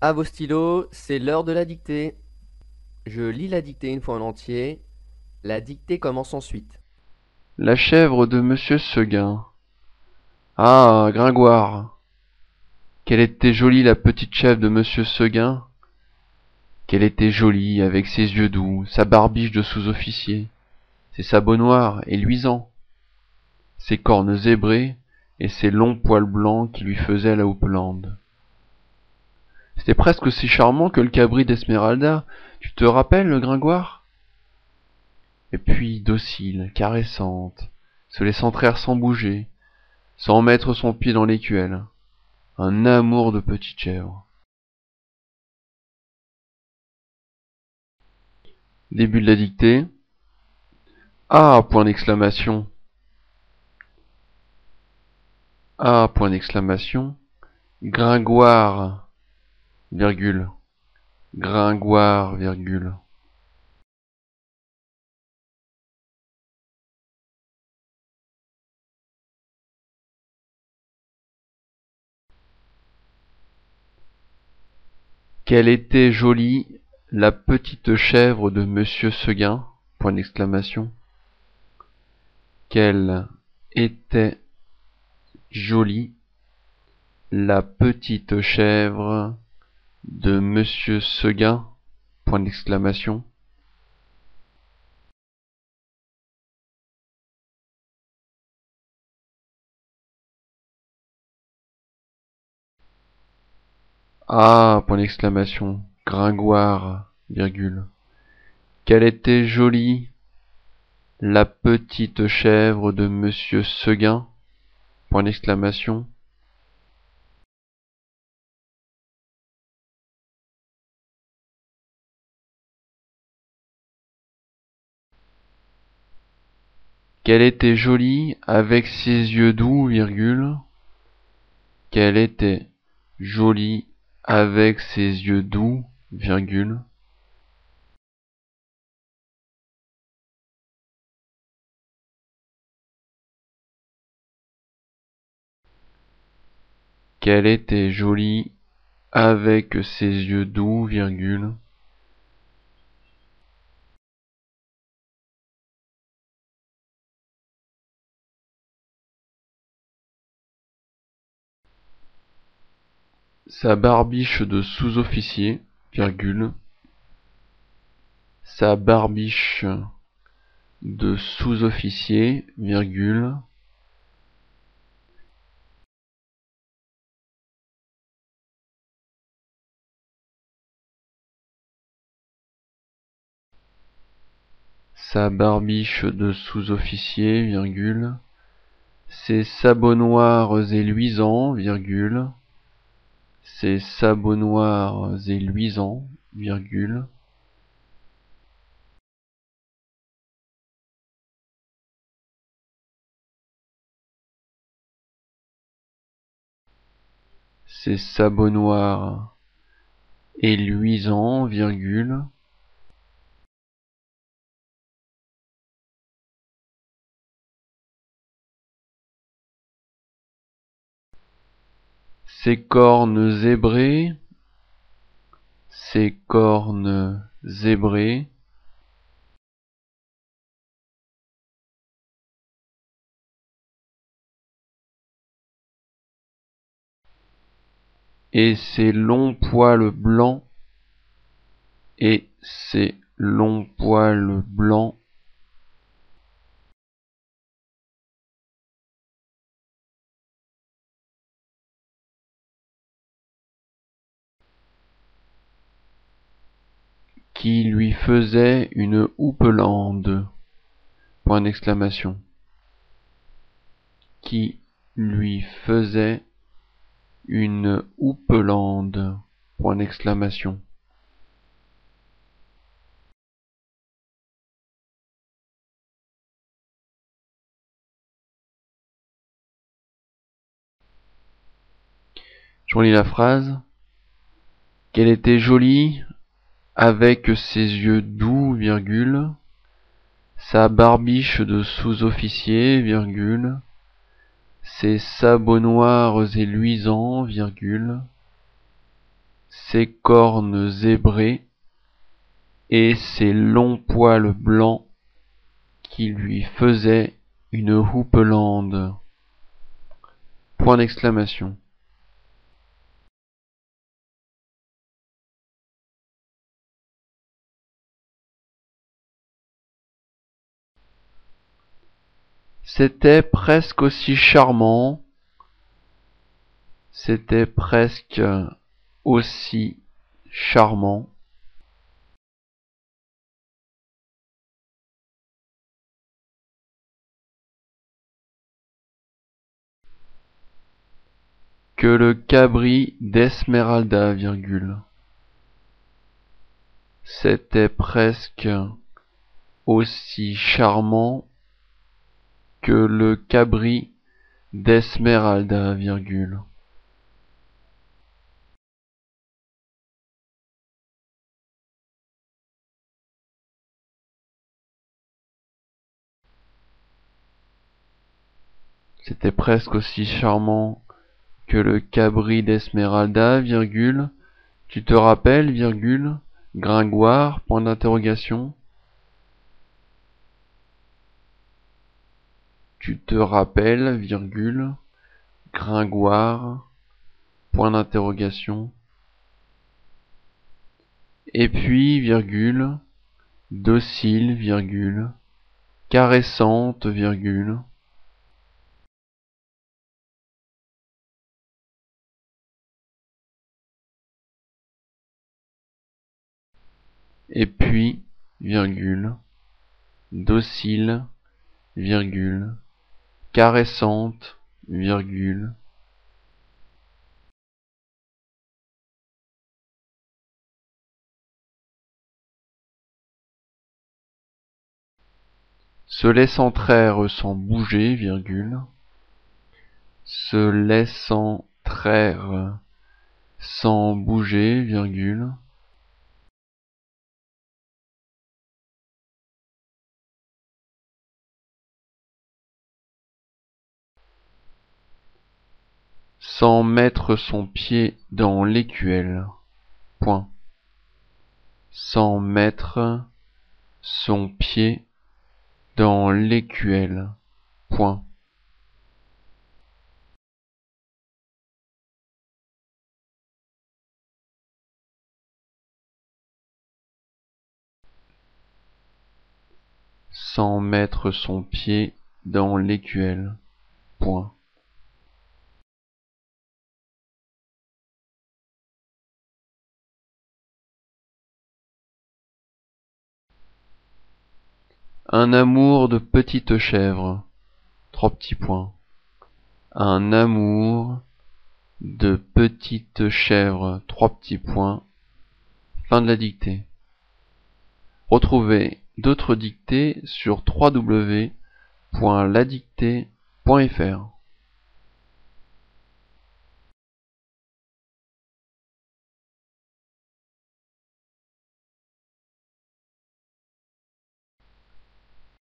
À vos stylos, c'est l'heure de la dictée. Je lis la dictée une fois en entier. La dictée commence ensuite. La chèvre de Monsieur Seguin. Ah, Gringoire! Qu'elle était jolie la petite chèvre de Monsieur Seguin! Qu'elle était jolie, avec ses yeux doux, sa barbiche de sous-officier, ses sabots noirs et luisants, ses cornes zébrées et ses longs poils blancs qui lui faisaient la houppelande. C'était presque aussi charmant que le cabri d'Esmeralda, tu te rappelles, Gringoire? Et puis docile, caressante, se laissant traire sans bouger, sans mettre son pied dans l'écuelle. Un amour de petite chèvre. Début de la dictée. Ah, point d'exclamation. Ah, point d'exclamation. Gringoire, virgule. Gringoire, virgule. Qu'elle était jolie, la petite chèvre de Monsieur Seguin, point d'exclamation. Qu'elle était jolie, la petite chèvre de Monsieur Seguin, point d'exclamation. Ah, point d'exclamation. Gringoire, virgule. Qu'elle était jolie, la petite chèvre de Monsieur Seguin, point d'exclamation. Qu'elle était jolie avec ses yeux doux, virgule. Qu'elle était jolie avec ses yeux doux, virgule. Qu'elle était jolie avec ses yeux doux, virgule. Sa barbiche de sous-officier, virgule. Sa barbiche de sous-officier, virgule. Sa barbiche de sous-officier, virgule. Ses sabots noirs et luisants, virgule. Ses sabots noirs et luisants, virgule. Ses sabots noirs et luisants, virgule. Ses cornes zébrées, ses cornes zébrées. Et ses longs poils blancs, et ses longs poils blancs. Qui lui faisaient une houppelande, point d'exclamation. Qui lui faisait une houppelande, point d'exclamation. Je relis la phrase. Qu'elle était jolie, avec ses yeux doux, virgule, sa barbiche de sous-officier, virgule, ses sabots noirs et luisants, virgule, ses cornes zébrées et ses longs poils blancs qui lui faisaient une houppelande. Point d'exclamation. C'était presque aussi charmant, c'était presque aussi charmant que le cabri d'Esmeralda, c'était presque aussi charmant que le cabri d'Esmeralda, C'était presque aussi charmant que le cabri d'Esmeralda, tu te rappelles, Gringoire, point d'interrogation. Tu te rappelles, Gringoire, point d'interrogation. Et puis, docile, caressante, et puis, docile, caressante, se laissant traire sans bouger, se laissant traire sans bouger, sans mettre son pied dans l'écuelle, point. Sans mettre son pied dans l'écuelle, point. Sans mettre son pied dans l'écuelle, point. Un amour de petite chèvre, trois petits points. Un amour de petite chèvre, trois petits points. Fin de la dictée. Retrouvez d'autres dictées sur www.ladictée.fr.